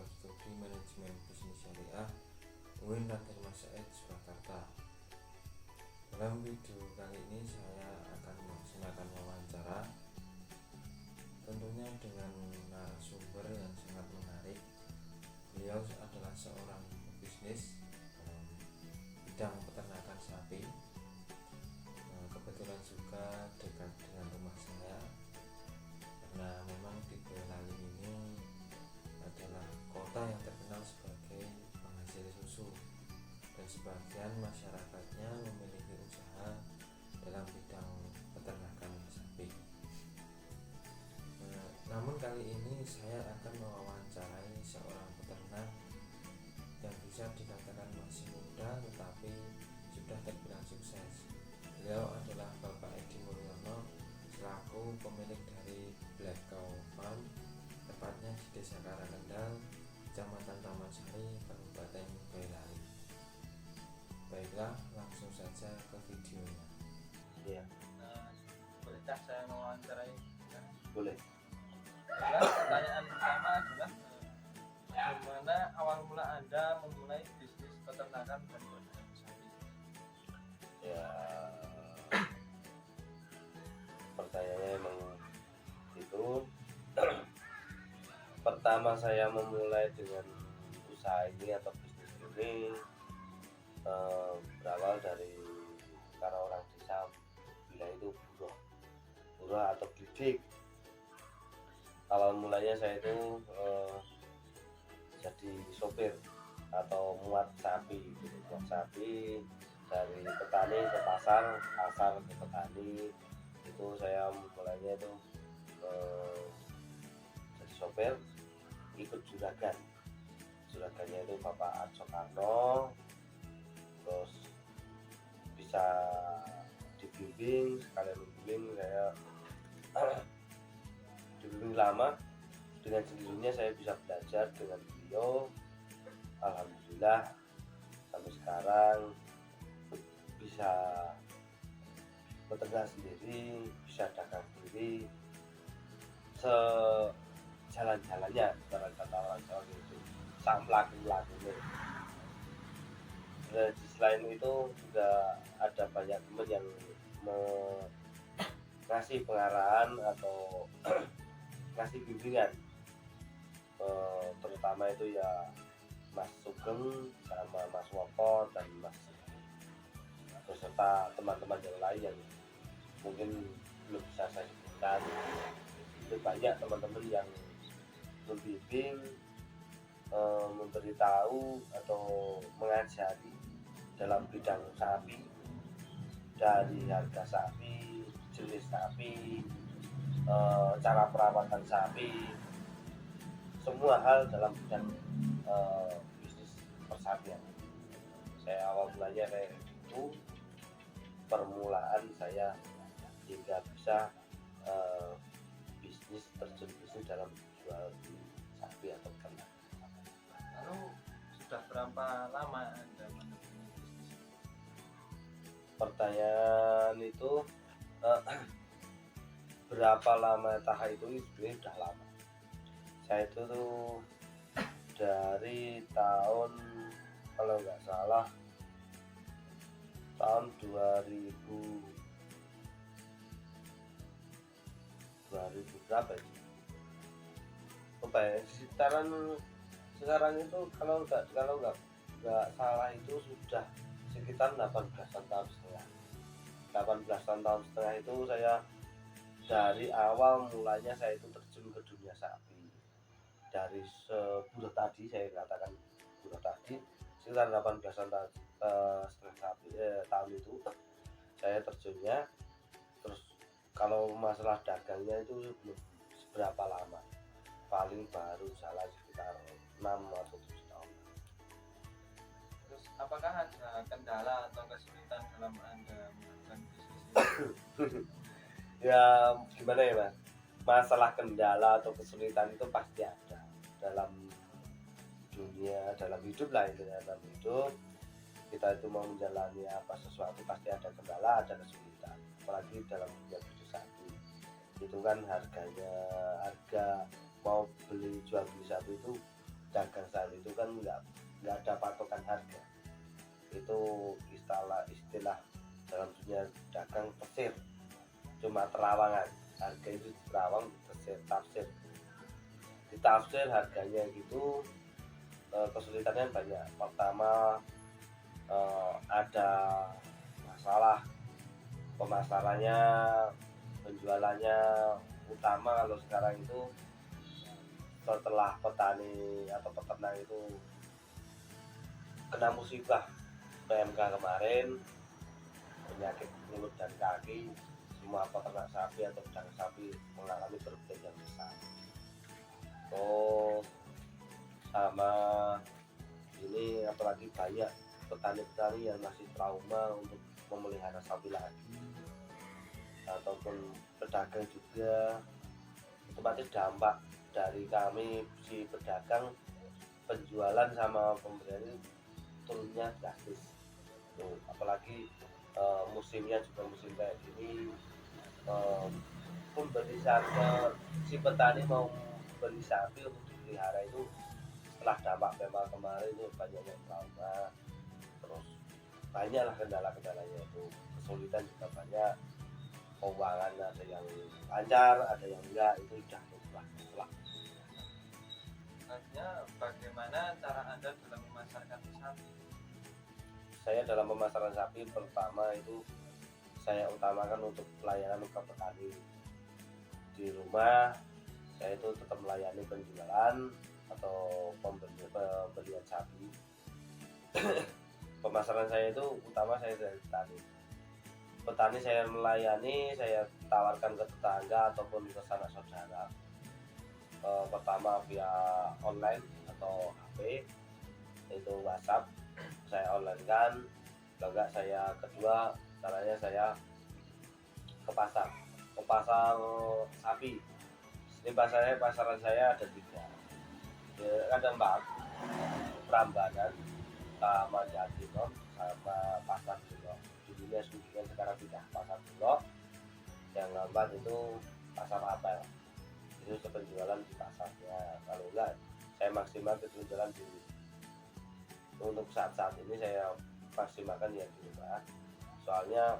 program studi manajemen bisnis syariah UIN Raden Mas Said Surakarta. Dalam video kali ini saya akan melaksanakan wawancara, tentunya dengan narasumber yang sangat menarik. Beliau adalah seorang pebisnis dalam bidang peternakan sapi. Kebetulan juga dekat dengan rumah saya, karena memang di Boyolali ini adalah kota yang terkenal sebagai penghasil susu, dan sebagian masyarakatnya memiliki usaha dalam bidang peternakan sapi. Namun kali ini saya akan mewawancarai seorang peternak yang bisa dikatakan masih muda tetapi sudah terbilang sukses. Beliau adalah Bapak Edi Mulyono selaku pemilik dari Black Cow Farm, tepatnya di Desa Karangkendal, Kecamatan Taman Sari, Kabupaten Boyolali. Baiklah, langsung saja ke videonya. Iya, Bolehkah saya mewawancarai? boleh. Pertanyaan pertama adalah bagaimana awal mula Anda memulai bisnis peternakan dan pedagang sapi? Ya, pertanyaannya emang itu. Pertama saya memulai dengan usaha ini atau bisnis ini berawal dari karena orang desa bilang itu buruh atau didik. Awal mulanya saya itu jadi sopir atau muat sapi, muat sapi dari petani ke pasar, pasar ke petani. Itu saya mulainya itu jadi sopir, ikut juragannya itu Bapak Arso Karno, terus bisa dibimbing, sekalian membimbing saya dibimbing lama. Dengan sendirinya saya bisa belajar dengan beliau. Alhamdulillah sampai sekarang bisa beternak sendiri, bisa dagang sendiri, sejalan-jalannya cara kata orang Jawa itu sang pelaku-pelakunya. Di selain itu juga ada banyak teman yang ngasih pengarahan atau ngasih bimbingan, terutama itu ya Mas Sugeng sama Mas Woko dan Mas beserta teman-teman yang lain yang mungkin belum bisa saya sebutkan. Itu banyak teman-teman yang membimbing, memberitahu atau mengajari dalam bidang sapi, dari harga sapi, jenis sapi, cara perawatan sapi, semua hal dalam bidang bisnis persapian. Saya awal mulanya kayak itu, permulaan saya hingga bisa terjun bisnis dalam jual beli sapi atau ternak. Lalu sudah berapa lama Anda menekuni bisnis ini? Pertanyaan itu berapa lama tahap itu sebenarnya sudah lama. Saya itu tuh dari tahun, kalau nggak salah tahun 2000 berapa ya? Apa ya? Sekitaran sekarang itu kalau nggak salah itu sudah sekitar 18 tahun setengah. 18 tahun setengah itu saya dari awal mulanya saya itu terjun ke dunia sapi. Dari buruh tadi, saya katakan buruh tadi, sekitar 18 tahun setengah tahun itu saya terjunnya. Terus kalau masalah dagangnya itu belum seberapa lama, paling baru jalan sekitar 6 atau 7 tahun. Terus apakah ada kendala atau kesulitan dalam Anda melakukan bisnis ini? Ya gimana ya Mas, masalah kendala atau kesulitan itu pasti ada dalam dunia, dalam hidup lah, intinya dalam hidup kita itu mau menjalani apa sesuatu pasti ada kendala, ada kesulitan. Apalagi dalam dunia bisnis sapi itu kan harga mau jual beli sapi itu dagang sapi itu kan nggak ada patokan harga. Itu istilah dalam dunia dagang tafsir, cuma terawangan. Harga itu terawang, tafsir ditafsir harganya gitu. Kesulitannya banyak. Pertama, ada masalah pemasarannya, penjualannya. Utama kalau sekarang itu setelah petani atau peternak itu kena musibah PMK kemarin, penyakit mulut dan kaki, semua peternak sapi atau pedagang sapi mengalami kerugian yang besar. Sama ini apalagi banyak petani-petani yang masih trauma untuk memelihara sapi lagi, ataupun pedagang juga. Otomatis dampak dari kami si pedagang, penjualan sama pembelian itu turunnya drastis. Apalagi musimnya juga musim kayak gini, pembeli sapi, si petani mau beli sapi untuk dipelihara itu setelah dampak PMK kemarin itu banyak yang trauma, terus banyaklah kendala-kendalanya itu, kesulitan juga banyak, keuangan ada yang lancar, ada yang enggak, itu udah mutlak. Selanjutnya, bagaimana cara Anda dalam memasarkan sapi? Saya dalam pemasaran sapi pertama itu saya utamakan untuk pelayanan ke petani. Di rumah saya itu tetap melayani penjualan atau pembelian sapi. Pemasaran saya itu utama saya dari petani saya melayani, saya tawarkan ke tetangga ataupun ke sanak saudara. Pertama via online atau HP, itu WhatsApp saya online kan. Enggak, saya kedua caranya saya ke pasar sapi. Ini pasaran saya ada 3, ada 4, Prambanan sama Jatinom sama Pasar Bulog. Dulunya sudah, sekarang tidak Pasar Bulog. Yang 4 itu Pasar Apel. Itu penjualan di pasarnya. Kalau enggak, saya maksimal penjualan di untuk saat ini saya maksimalkan ya di rumah. Soalnya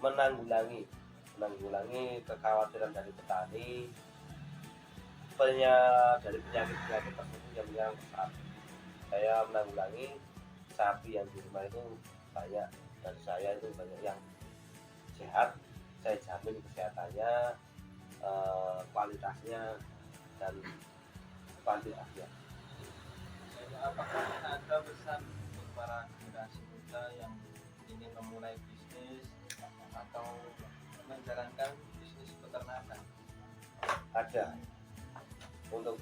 menanggulangi kekhawatiran dari petani dari penyakit tersebut yang menyerang sapi. Saya menanggulangi sapi yang di rumah itu banyak, dari saya itu banyak yang sehat, saya jamin kesehatannya, kualitasnya dan kuantitasnya. Apakah ada pesan untuk para generasi muda yang ingin memulai bisnis atau menjalankan bisnis peternakan? Ada. Untuk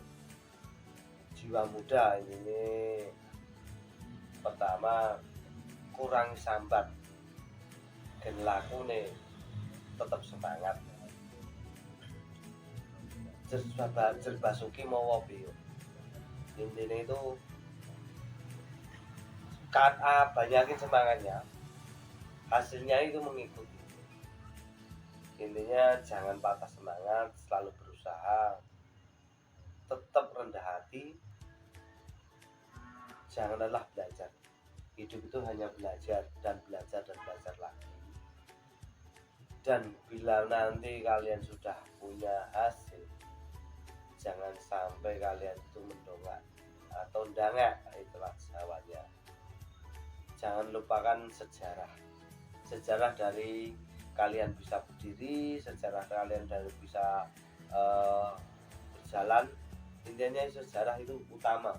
jiwa muda ini pertama kurang sambat, dan laku nih tetap semangat. Jerbasuki mau wobi. Intinya itu banyakin semangatnya, hasilnya itu mengikuti. Intinya jangan patah semangat, selalu berusaha, tetap rendah hati, jangan lelah belajar. Hidup itu hanya belajar dan belajar lagi. Dan bila nanti kalian sudah punya hasil, jangan sampai kalian itu mendongak atau ndangak, itulah jawabannya. Jangan lupakan sejarah dari kalian bisa berdiri, sejarah kalian dari bisa berjalan. Intinya sejarah itu utama.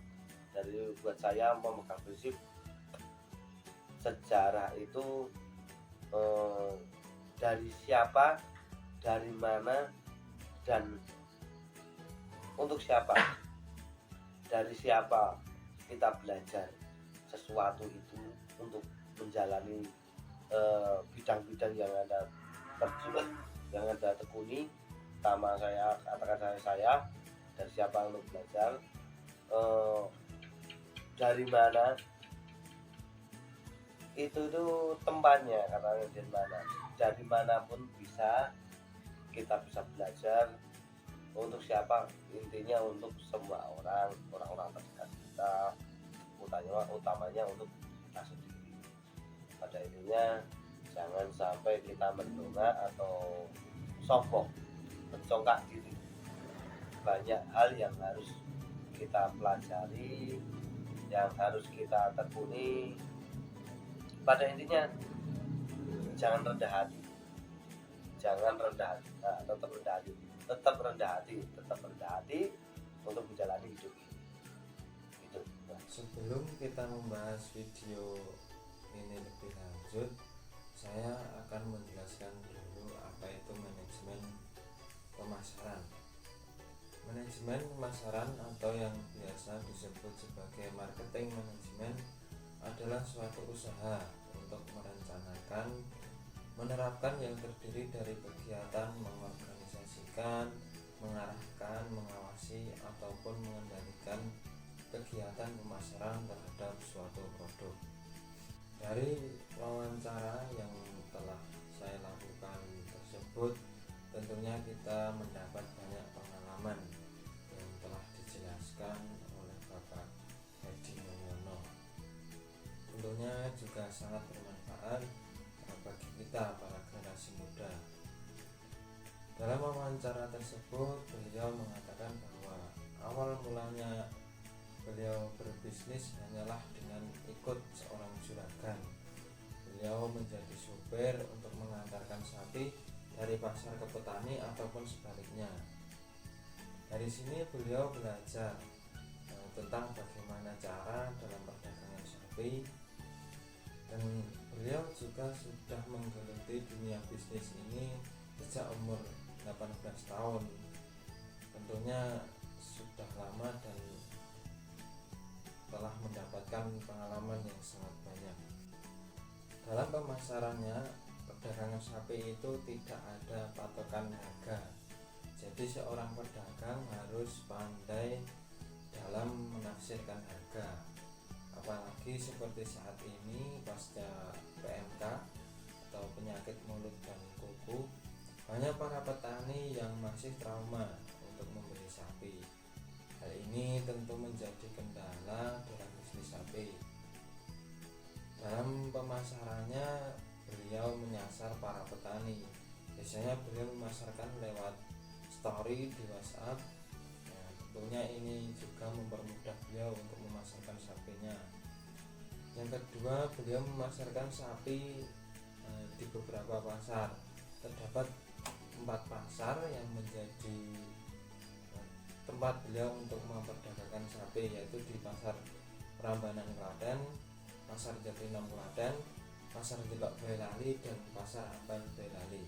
Dari buat saya memegang prinsip sejarah itu dari siapa, dari mana, dan untuk siapa. Dari siapa kita belajar sesuatu itu untuk menjalani bidang-bidang yang Anda terjun, yang Anda tekuni. Pertama saya katakan saya dari siapa untuk belajar, dari mana, itu tempatnya, karena dari mana, dari manapun kita bisa belajar Untuk siapa? Intinya untuk semua orang-orang terdekat kita, utamanya untuk kita sendiri. Pada intinya jangan sampai kita mendongak atau sombong, mencongkak diri. Banyak hal yang harus kita pelajari, yang harus kita tekuni. Pada intinya jangan rendah hati, tetap rendah hati untuk menjalani hidup ini. Itu. Sebelum kita membahas video ini lebih lanjut, saya akan menjelaskan dulu apa itu manajemen pemasaran. Manajemen pemasaran atau yang biasa disebut sebagai marketing management adalah suatu usaha untuk merencanakan, menerapkan yang terdiri dari kegiatan mengorganisasikan, mengarahkan, mengawasi, ataupun mengendalikan kegiatan pemasaran terhadap suatu produk. Dari wawancara yang telah saya lakukan tersebut, tentunya kita mendapat banyak pengalaman yang telah dijelaskan oleh Bapak Edi Mulyono. Tentunya juga sangat bermanfaat bagi kita para generasi muda. Dalam wawancara tersebut, beliau mengatakan bahwa awal mulanya beliau berbisnis hanyalah dengan ikut seorang juragan. Beliau menjadi supir untuk mengantarkan sapi dari pasar ke petani ataupun sebaliknya. Dari sini beliau belajar tentang bagaimana cara dalam perdagangan sapi, dan beliau juga sudah menggeluti dunia bisnis ini sejak umur 18 tahun. Tentunya sudah lama dan telah mendapatkan pengalaman yang sangat banyak. Dalam pemasarannya, perdagangan sapi itu tidak ada patokan harga. Jadi seorang pedagang harus pandai dalam menafsirkan harga. Apalagi seperti saat ini pasca PMK atau penyakit mulut dan kuku, banyak para petani yang masih trauma untuk membeli sapi. Hal ini tentu menjadi kendala dalam bisnis sapi. Dalam pemasarannya, beliau menyasar para petani. Biasanya beliau memasarkan lewat story di WhatsApp. Nah, tentunya ini juga mempermudah beliau untuk memasarkan sapinya. Yang kedua, beliau memasarkan sapi di beberapa pasar. Terdapat 4 pasar yang menjadi tempat beliau untuk memperdagangkan sapi, yaitu di pasar Prambanan Klaten, pasar Jatinangor Klaten, pasar Jelok Boyolali, dan pasar Ampel Boyolali.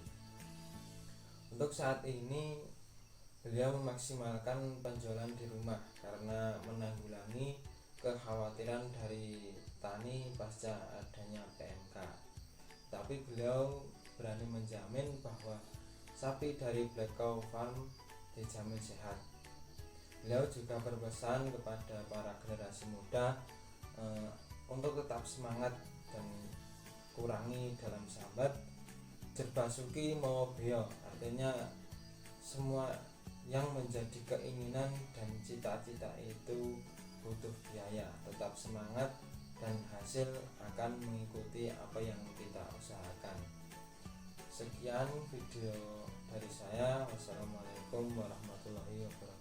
Untuk saat ini beliau memaksimalkan penjualan di rumah karena menanggulangi kekhawatiran dari tani pasca adanya PMK. Tapi beliau berani menjamin bahwa sapi dari Black Cow Farm dijamin sehat. Beliau juga berpesan kepada para generasi muda untuk tetap semangat dan kurangi dalam sambat jerbasuki mau beo, artinya semua yang menjadi keinginan dan cita-cita itu butuh biaya. Tetap semangat dan hasil akan mengikuti apa yang kita usahakan. Sekian video dari saya. Wassalamualaikum warahmatullahi wabarakatuh.